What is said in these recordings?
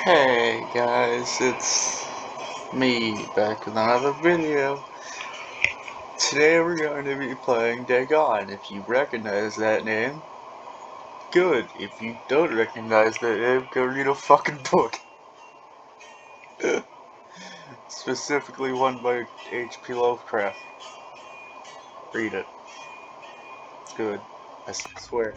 Hey guys, it's me back with another video. Today we're going to be playing Dagon. If you recognize that name, good. If you don't recognize that name, go read a fucking book. Specifically one by H.P Lovecraft. Read it. It's good. I swear.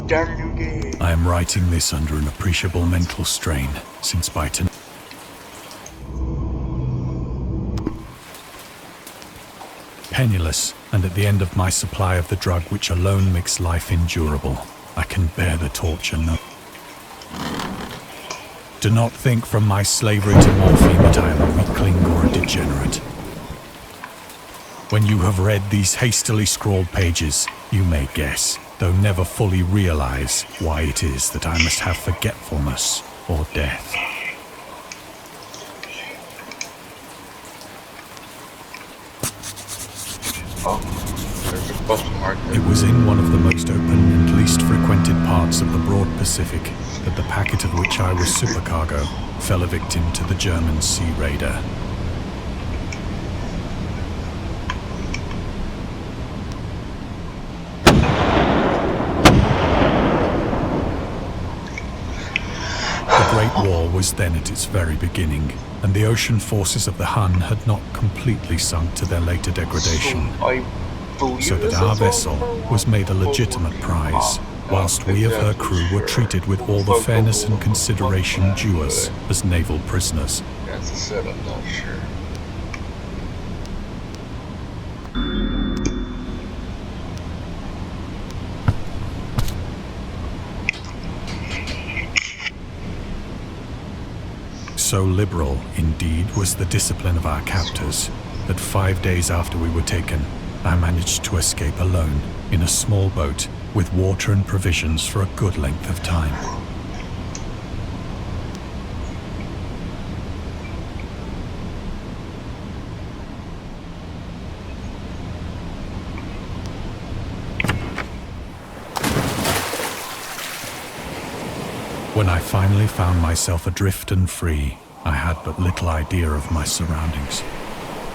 Start a new game. I am writing this under an appreciable mental strain, since by tonight, penniless, and at the end of my supply of the drug which alone makes life endurable, I can bear the torture no. Do not think from my slavery to morphine that I am a weakling or a degenerate. When you have read these hastily scrawled pages, you may guess, though never fully realize, why it is that I must have forgetfulness or death. Oh, there's a question mark there. It was in one of the most open and least frequented parts of the broad Pacific that the packet of which I was supercargo fell a victim to the German sea raider. The Great War was then at its very beginning, and the ocean forces of the Hun had not completely sunk to their later degradation, so that our vessel was made a legitimate prize, whilst we of her crew were treated with all the fairness and consideration due us as naval prisoners. That's a set, I'm not sure. So liberal, indeed, was the discipline of our captors, that 5 days after we were taken, I managed to escape alone, in a small boat, with water and provisions for a good length of time. When I finally found myself adrift and free, I had but little idea of my surroundings.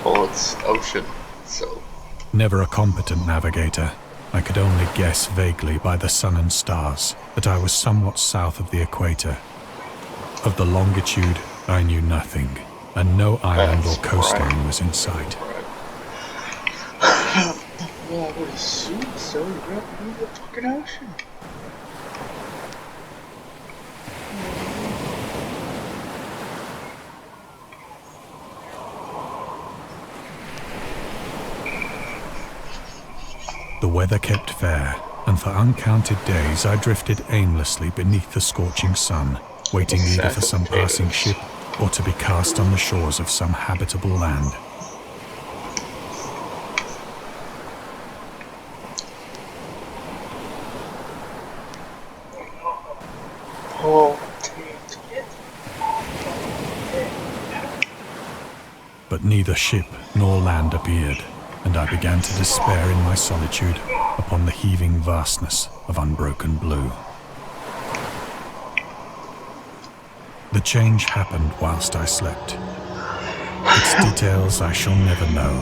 Well, it's ocean, so... Never a competent navigator, I could only guess vaguely by the sun and stars that I was somewhat south of the equator. Of the longitude, I knew nothing, and no island or coastline was in sight. Well, I would assume so. You're right in the fucking ocean. The weather kept fair, and for uncounted days I drifted aimlessly beneath the scorching sun, waiting either for some passing ship or to be cast on the shores of some habitable land. Oh. But neither ship nor land appeared, and I began to despair in my solitude upon the heaving vastness of unbroken blue. The change happened whilst I slept. Its details I shall never know,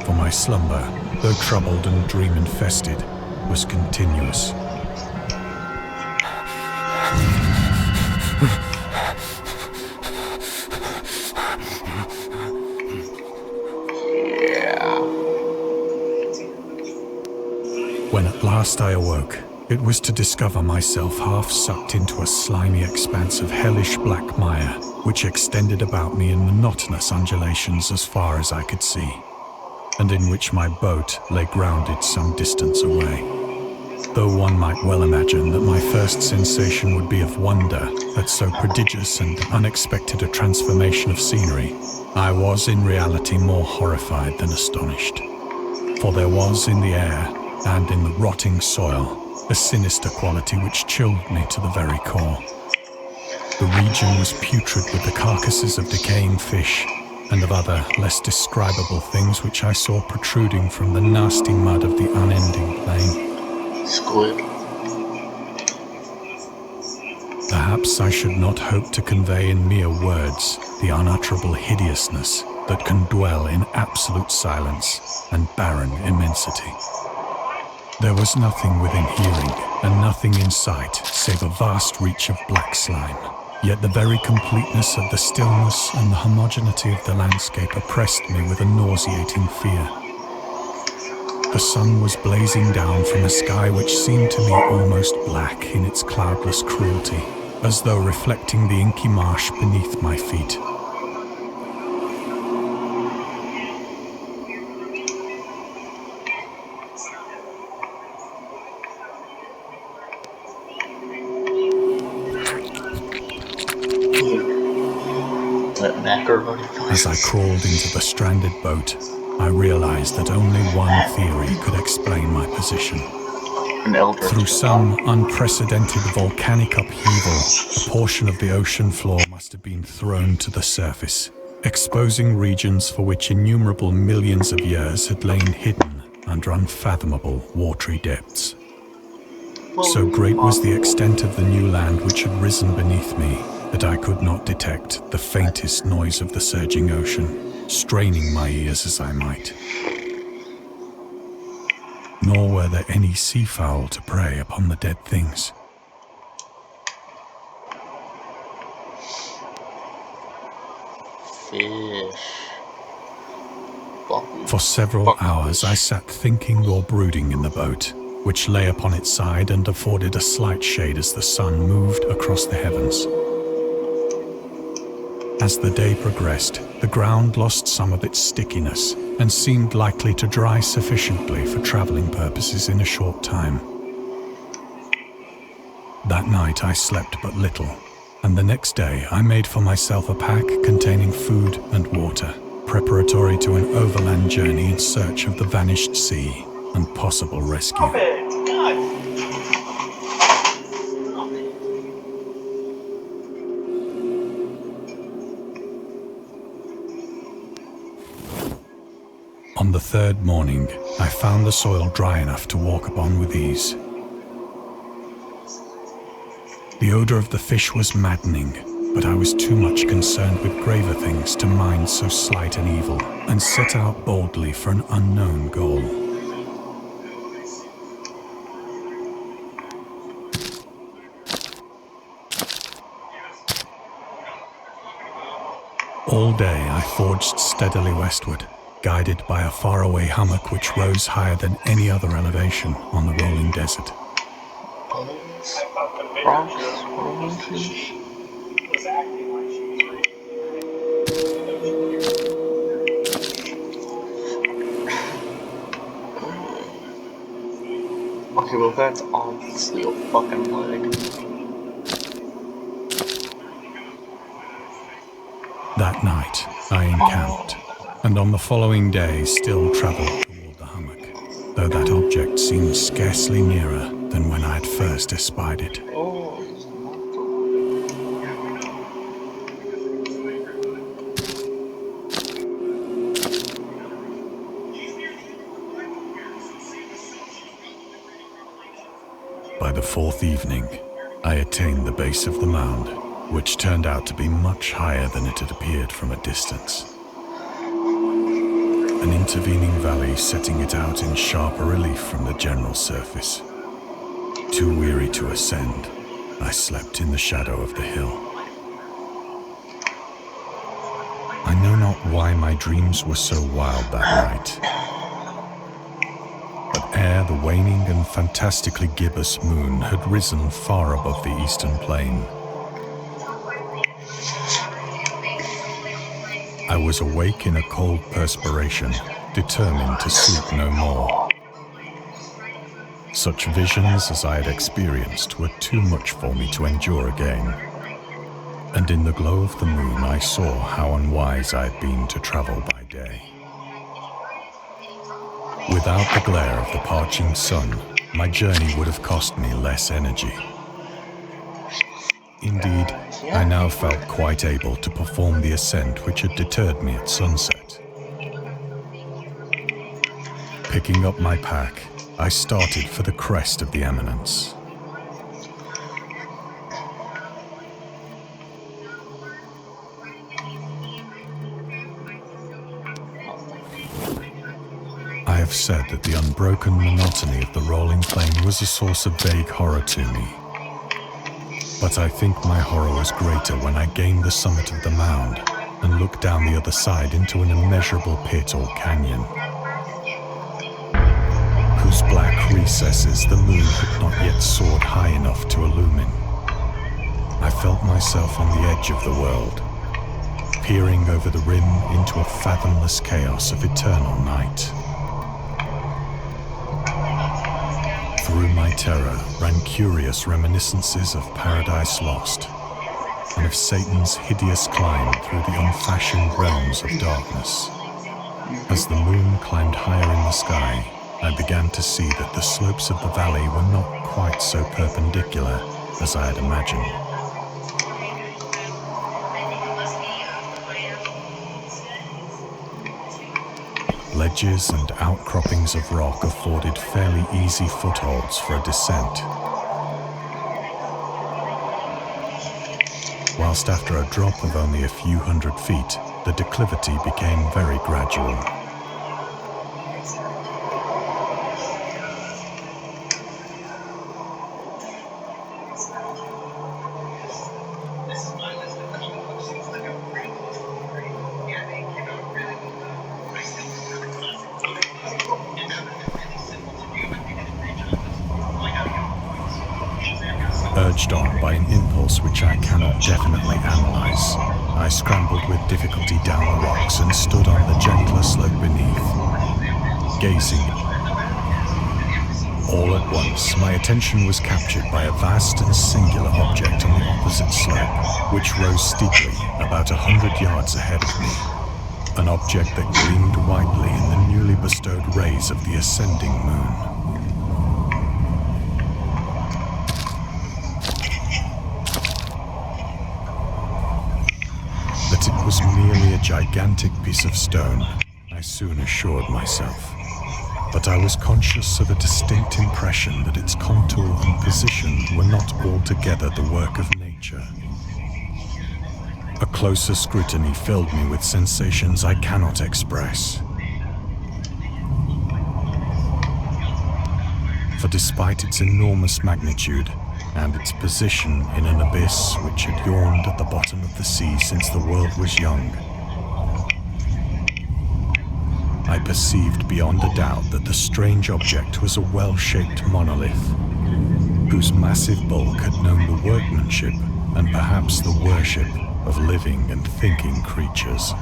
for my slumber, though troubled and dream-infested, was continuous. When at last I awoke, it was to discover myself half sucked into a slimy expanse of hellish black mire, which extended about me in monotonous undulations as far as I could see, and in which my boat lay grounded some distance away. Though one might well imagine that my first sensation would be of wonder at so prodigious and unexpected a transformation of scenery, I was in reality more horrified than astonished. For there was in the air, and in the rotting soil, a sinister quality which chilled me to the very core. The region was putrid with the carcasses of decaying fish, and of other, less describable things which I saw protruding from the nasty mud of the unending plain. Squid. Perhaps I should not hope to convey in mere words the unutterable hideousness that can dwell in absolute silence and barren immensity. There was nothing within hearing and nothing in sight save a vast reach of black slime. Yet the very completeness of the stillness and the homogeneity of the landscape oppressed me with a nauseating fear. The sun was blazing down from a sky which seemed to me almost black in its cloudless cruelty, as though reflecting the inky marsh beneath my feet. As I crawled into the stranded boat, I realized that only one theory could explain my position. Through some unprecedented volcanic upheaval, a portion of the ocean floor must have been thrown to the surface, exposing regions for which innumerable millions of years had lain hidden under unfathomable watery depths. So great was the extent of the new land which had risen beneath me that I could not detect the faintest noise of the surging ocean, straining my ears as I might. Nor were there any seafowl to prey upon the dead things. Fish. For several hours I sat thinking or brooding in the boat, which lay upon its side and afforded a slight shade as the sun moved across the heavens. As the day progressed, the ground lost some of its stickiness and seemed likely to dry sufficiently for traveling purposes in a short time. That night I slept but little, and the next day I made for myself a pack containing food and water, preparatory to an overland journey in search of the vanished sea and possible rescue. On the third morning, I found the soil dry enough to walk upon with ease. The odor of the fish was maddening, but I was too much concerned with graver things to mind so slight an evil, and set out boldly for an unknown goal. All day I forged steadily westward, guided by a faraway hummock which rose higher than any other elevation on the rolling desert. Okay, well that's obviously a fucking leg. That night I encamped, and on the following day still travelled toward the hummock, though that object seemed scarcely nearer than when I had first espied it. By the fourth evening, I attained the base of the mound, which turned out to be much higher than it had appeared from a distance. An intervening valley setting it out in sharper relief from the general surface. Too weary to ascend, I slept in the shadow of the hill. I know not why my dreams were so wild that night. But ere the waning and fantastically gibbous moon had risen far above the eastern plain, I was awake in a cold perspiration, determined to sleep no more. Such visions as I had experienced were too much for me to endure again, and in the glow of the moon I saw how unwise I had been to travel by day. Without the glare of the parching sun, my journey would have cost me less energy. Indeed, I now felt quite able to perform the ascent which had deterred me at sunset. Picking up my pack, I started for the crest of the eminence. I have said that the unbroken monotony of the rolling plain was a source of vague horror to me. But I think my horror was greater when I gained the summit of the mound and looked down the other side into an immeasurable pit or canyon, whose black recesses the moon had not yet soared high enough to illumine. I felt myself on the edge of the world, peering over the rim into a fathomless chaos of eternal night. Through my terror ran curious reminiscences of Paradise Lost and of Satan's hideous climb through the unfashioned realms of darkness. As the moon climbed higher in the sky, I began to see that the slopes of the valley were not quite so perpendicular as I had imagined. Ledges and outcroppings of rock afforded fairly easy footholds for a descent, whilst after a drop of only a few hundred feet, the declivity became very gradual. Urged on by an impulse which I cannot definitely analyze, I scrambled with difficulty down the rocks and stood on the gentler slope beneath, gazing. All at once, my attention was captured by a vast and singular object on the opposite slope, which rose steeply about 100 yards ahead of me, an object that gleamed whitely in the newly bestowed rays of the ascending moon. That it was merely a gigantic piece of stone, I soon assured myself. But I was conscious of a distinct impression that its contour and position were not altogether the work of nature. A closer scrutiny filled me with sensations I cannot express. For despite its enormous magnitude, and its position in an abyss which had yawned at the bottom of the sea since the world was young, I perceived beyond a doubt that the strange object was a well-shaped monolith, whose massive bulk had known the workmanship and perhaps the worship of living and thinking creatures.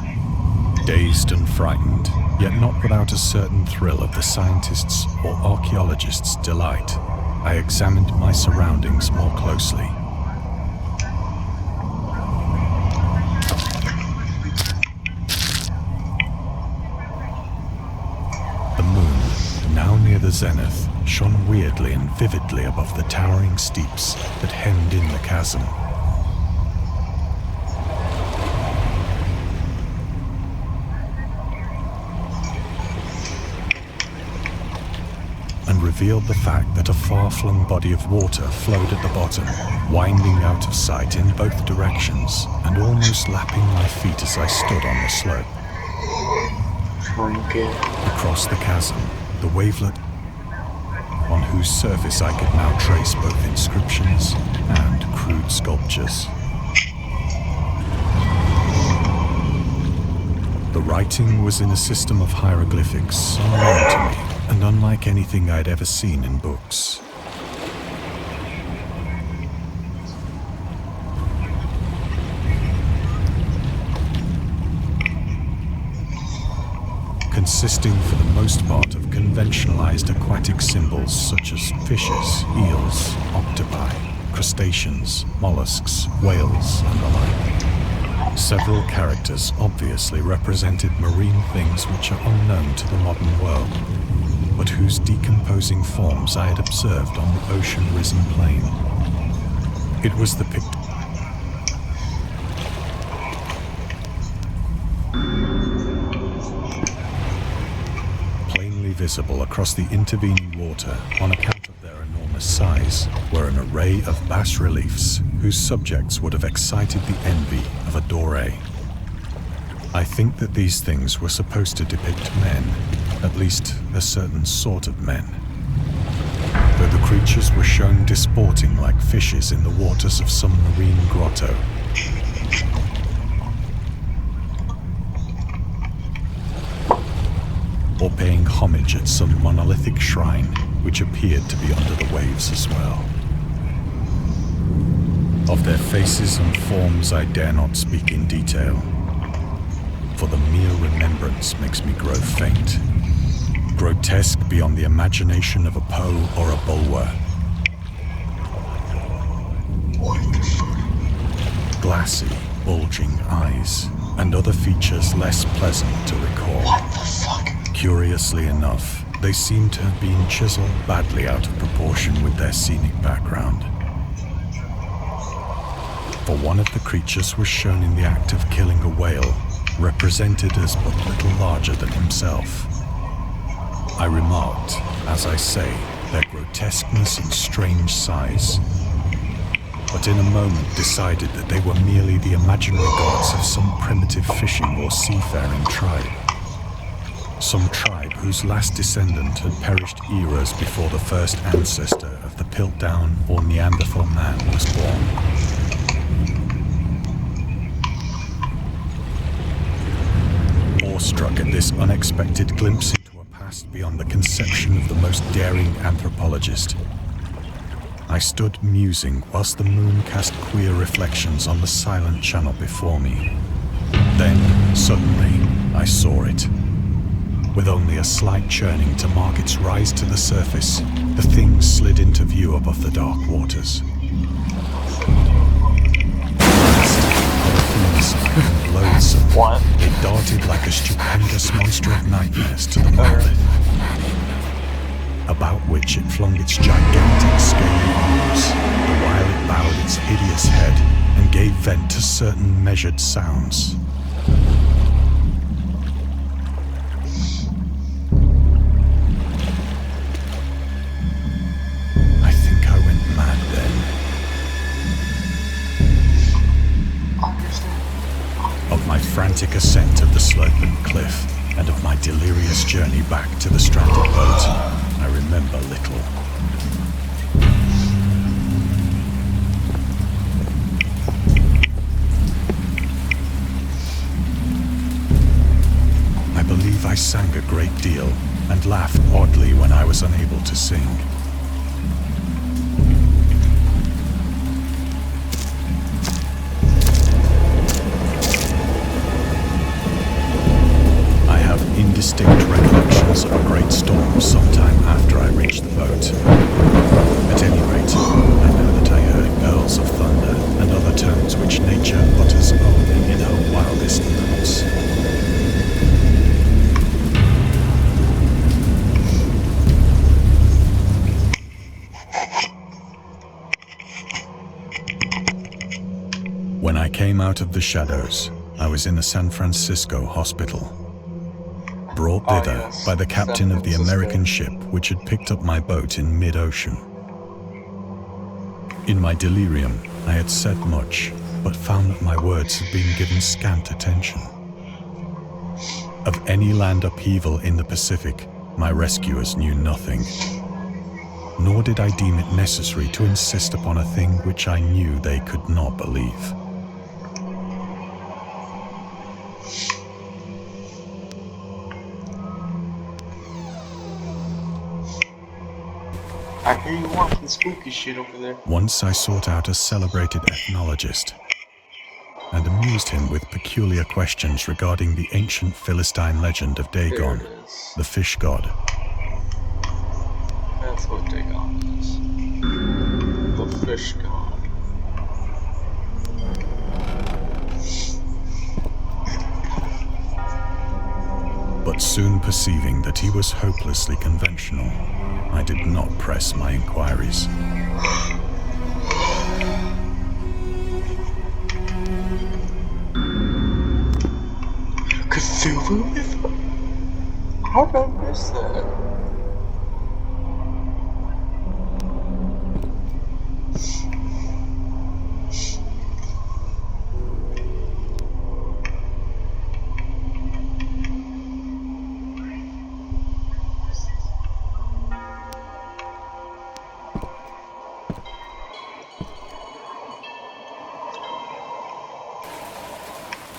Dazed and frightened, yet not without a certain thrill of the scientist's or archaeologist's delight, I examined my surroundings more closely. The moon, now near the zenith, shone weirdly and vividly above the towering steeps that hemmed in the chasm. And revealed the fact that a far-flung body of water flowed at the bottom, winding out of sight in both directions and almost lapping my feet as I stood on the slope. Across the chasm, the wavelet on whose surface I could now trace both inscriptions and crude sculptures. The writing was in a system of hieroglyphics unknown to me, and unlike anything I'd ever seen in books. Consisting for the most part of conventionalized aquatic symbols such as fishes, eels, octopi, crustaceans, mollusks, whales, and the like. Several characters obviously represented marine things which are unknown to the modern world, but whose decomposing forms I had observed on the ocean-risen plain. It was the plainly visible across the intervening water on account of their enormous size, were an array of bas-reliefs whose subjects would have excited the envy of a Doré. I think that these things were supposed to depict men, at least a certain sort of men, though the creatures were shown disporting like fishes in the waters of some marine grotto. Or paying homage at some monolithic shrine which appeared to be under the waves as well. Of their faces and forms I dare not speak in detail, for the mere remembrance makes me grow faint, grotesque beyond the imagination of a Poe or a Bulwer. Glassy, bulging eyes, and other features less pleasant to recall. What the fuck? Curiously enough, they seem to have been chiseled badly out of proportion with their scenic background. For one of the creatures was shown in the act of killing a whale, represented as but little larger than himself. I remarked, as I say, their grotesqueness and strange size, but in a moment decided that they were merely the imaginary gods of some primitive fishing or seafaring tribe. Some tribe whose last descendant had perished eras before the first ancestor of the Piltdown or Neanderthal man was born. Awestruck at this unexpected glimpse into a past beyond the conception of the most daring anthropologist, I stood musing whilst the moon cast queer reflections on the silent channel before me. Then, suddenly, I saw it. With only a slight churning to mark its rise to the surface, the thing slid into view above the dark waters. Loathsome. What? They darted like a stupendous monster of nightmares to the monolith, about which it flung its gigantic scaly arms, the while it bowed its hideous head and gave vent to certain measured sounds. I think I went mad then. Of my frantic ascent of the sloping cliff, and of my delirious journey back to the stranded boat, I remember little. I believe I sang a great deal, and laughed oddly when I was unable to sing. Indistinct recollections of a great storm sometime after I reached the boat. At any rate, I know that I heard pearls of thunder and other tones which nature utters only in her wildest notes. When I came out of the shadows, I was in a San Francisco hospital. Brought thither by the captain of the American ship which had picked up my boat in mid-ocean. In my delirium, I had said much, but found that my words had been given scant attention. Of any land upheaval in the Pacific, my rescuers knew nothing. Nor did I deem it necessary to insist upon a thing which I knew they could not believe. I hear you watching spooky shit over there. Once I sought out a celebrated ethnologist and amused him with peculiar questions regarding the ancient Philistine legend of Dagon, the fish god. That's what Dagon is. The fish god. But soon perceiving that he was hopelessly conventional, I did not press my inquiries. Cthulhu myth? How did I miss that?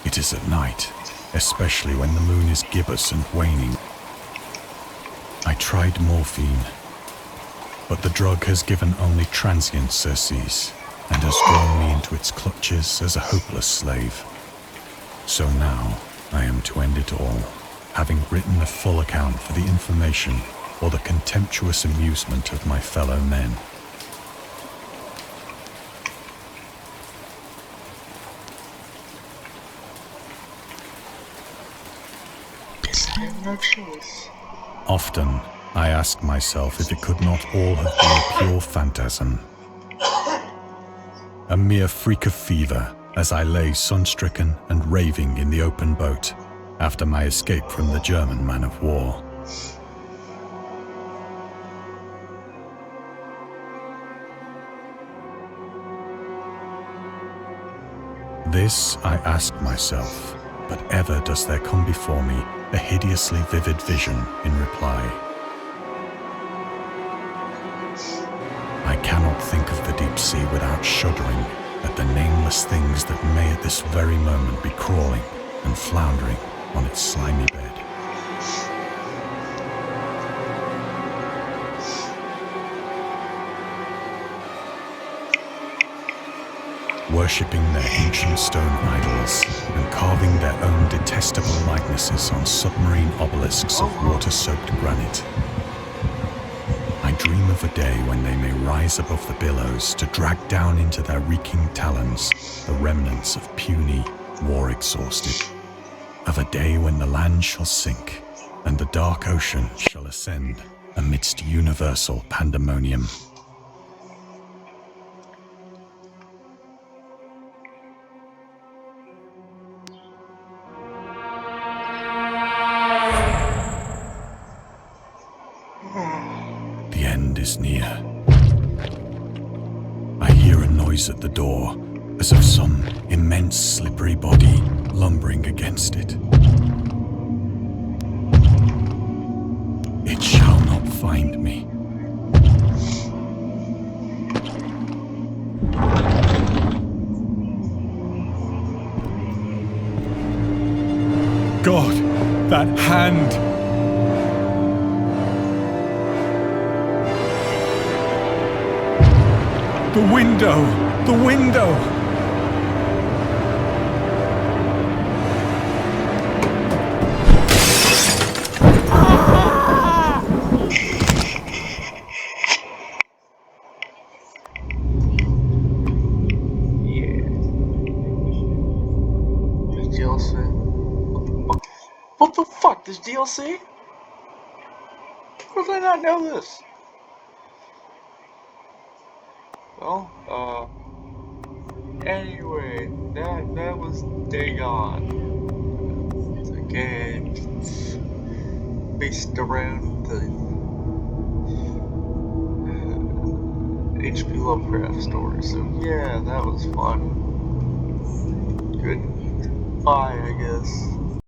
It is at night, especially when the moon is gibbous and waning. I tried morphine, but the drug has given only transient surcease and has drawn me into its clutches as a hopeless slave. So now I am to end it all, having written a full account for the information or the contemptuous amusement of my fellow men. I have no choice. Often, I ask myself if it could not all have been a pure phantasm. A mere freak of fever as I lay sun-stricken and raving in the open boat after my escape from the German man of war. This I ask myself, but ever does there come before me a hideously vivid vision in reply. I cannot think of the deep sea without shuddering at the nameless things that may at this very moment be crawling and floundering on its slimy bed. Worshipping their ancient stone idols and carving their own detestable likenesses on submarine obelisks of water-soaked granite. I dream of a day when they may rise above the billows to drag down into their reeking talons the remnants of puny, war-exhausted. Of a day when the land shall sink and the dark ocean shall ascend amidst universal pandemonium. The end is near. I hear a noise at the door, as of some immense slippery body lumbering against it. It shall not find me. God, that hand! The window! The window! Yeah. There's DLC. What the fuck? There's DLC? How did I not know this? Well, anyway, that was Dagon. It's a game based around the H.P Lovecraft story, so yeah, that was fun. Goodbye, I guess.